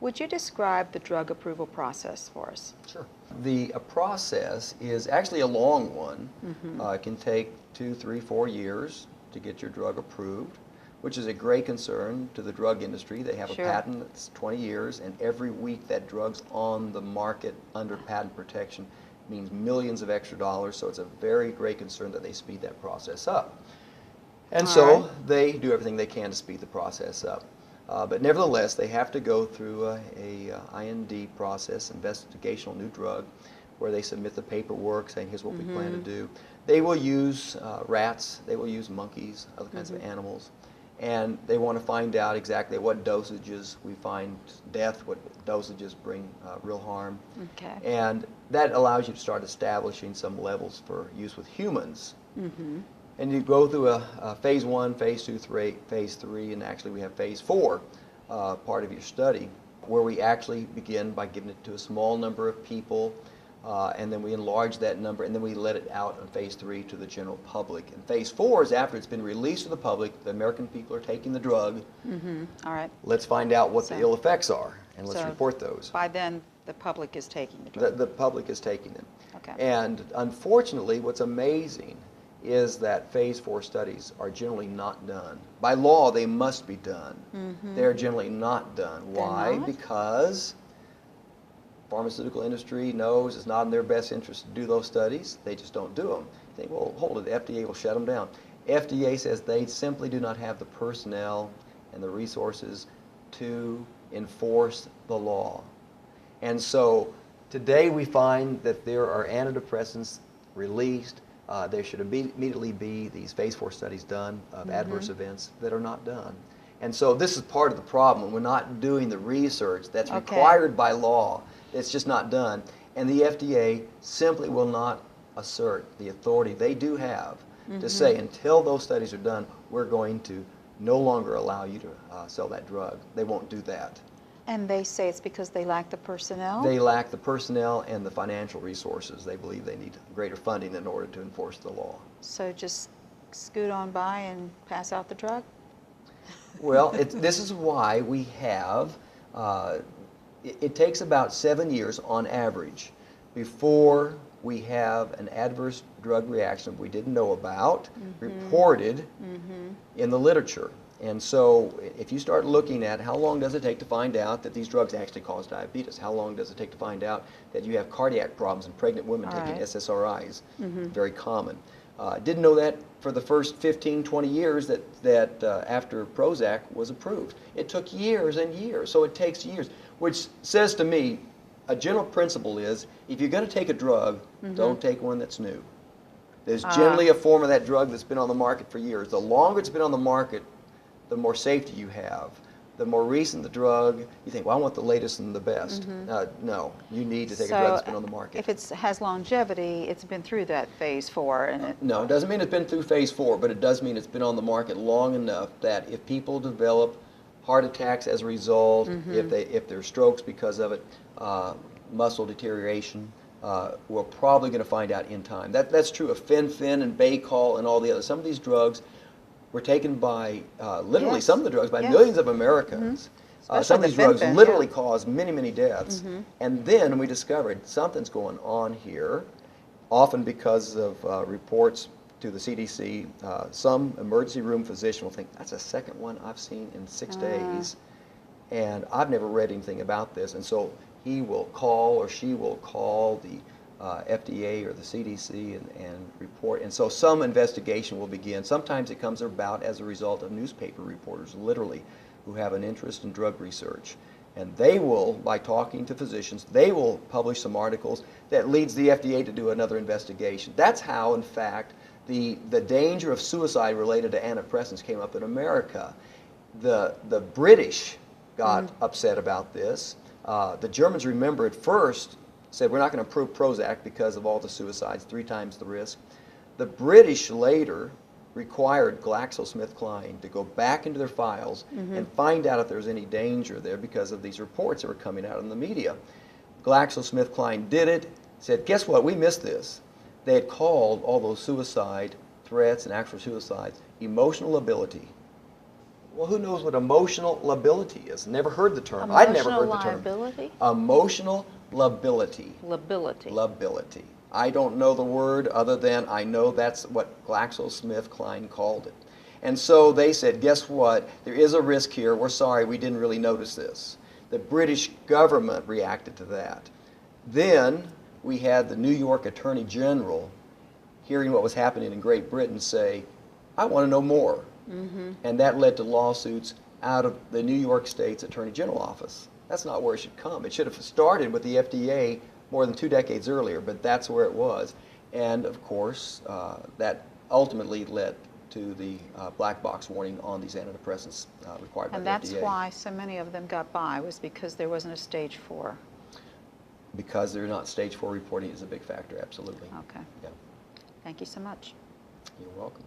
Would you describe the drug approval process for us? Sure. The process is actually a long one. It can take 2, 3, 4 years to get your drug approved, which is a great concern to the drug industry. They have Sure. a patent that's 20 years, and every week that drug's on the market under patent protection means millions of extra dollars, so it's a very great concern that they speed that process up. And so they do everything they can to speed the process up. But nevertheless, they have to go through a IND process, investigational new drug, where they submit the paperwork saying, here's what we plan to do. They will use rats, they will use monkeys, other kinds of animals, and they want to find out exactly what dosages we find death, what dosages bring real harm. Okay. And that allows you to start establishing some levels for use with humans. And you go through a phase 1, phase 2, phase 3, and actually we have phase 4 part of your study, where we actually begin by giving it to a small number of people, and then we enlarge that number, and then we let it out in phase 3 to the general public. And phase 4 is after it's been released to the public, the American people are taking the drug. All right. Let's find out what the ill effects are, and let's So report those. By then, the public is taking the drug. The public is taking them. Okay. And unfortunately, what's amazing is that phase 4 studies are generally not done. By law, they must be done. They're generally not done. Why? not? Because pharmaceutical industry knows it's not in their best interest to do those studies. They just don't do them. You think, well, hold it, the FDA will shut them down. FDA says they simply do not have the personnel and the resources to enforce the law. And so today we find that there are antidepressants released. There should immediately be these phase 4 studies done of adverse events that are not done. And so this is part of the problem. We're not doing the research that's required by law. It's just not done. And the FDA simply will not assert the authority they do have to say, until those studies are done, we're going to no longer allow you to sell that drug. They won't do that. And they say it's because they lack the personnel? They lack the personnel and the financial resources. They believe they need greater funding in order to enforce the law. So just scoot on by and pass out the drug? Well, this is why we have, it takes about 7 years on average before we have an adverse drug reaction we didn't know about reported in the literature. And so if you start looking at how long does it take to find out that these drugs actually cause diabetes, how long does it take to find out that you have cardiac problems in pregnant women taking SSRIs, very common. Didn't know that for the first 15, 20 years that after Prozac was approved. It took years and years, so it takes years, which says to me, a general principle is, if you're going to take a drug, don't take one that's new. There's generally a form of that drug that's been on the market for years. The longer it's been on the market, the more safety you have. The more recent the drug, you think, well, I want the latest and the best. No, you need to take a drug that's been on the market. If it has longevity, it's been through that phase 4. And No, it doesn't mean it's been through phase 4, but it does mean it's been on the market long enough that if people develop heart attacks as a result, if there's strokes because of it, muscle deterioration, we're probably going to find out in time. That's true of Fen-Phen and Baycol and all the others. Some of these drugs were taken by, literally some of the drugs, by millions of Americans. Some of these drugs literally caused many, many deaths. And then we discovered something's going on here, often because of reports to the CDC. Some emergency room physician will think, that's the second one I've seen in 6 days, and I've never read anything about this. And so he will call or she will call the FDA or the CDC and report. And so some investigation will begin. Sometimes it comes about as a result of newspaper reporters, literally, who have an interest in drug research. And they will, by talking to physicians, they will publish some articles that leads the FDA to do another investigation. That's how, in fact, the danger of suicide related to antidepressants came up in America. The British got upset about this. The Germans, remember, at first said, we're not going to approve Prozac because of all the suicides, 3 times the risk. The British later required GlaxoSmithKline to go back into their files and find out if there was any danger there because of these reports that were coming out in the media. GlaxoSmithKline did it, said, guess what, we missed this. They had called all those suicide threats and actual suicides emotional lability. Well, who knows what emotional lability is? Never heard the term. I'd never heard the term. Emotional liability? Emotional lability. Lability. Lability. I don't know the word other than I know that's what GlaxoSmithKline called it. And so they said, guess what? There is a risk here. We're sorry, we didn't really notice this. The British government reacted to that. Then we had the New York Attorney General hearing what was happening in Great Britain say, I want to know more. And that led to lawsuits out of the New York State's Attorney General office. That's not where it should come. It should have started with the FDA more than 2 decades earlier, but that's where it was. And of course, that ultimately led to the black box warning on these antidepressants required by And the FDA. that's why so many of them got by, was because there wasn't a stage 4. Because they're not stage 4 reporting is a big factor, absolutely. Okay. Yeah. Thank you so much. You're welcome.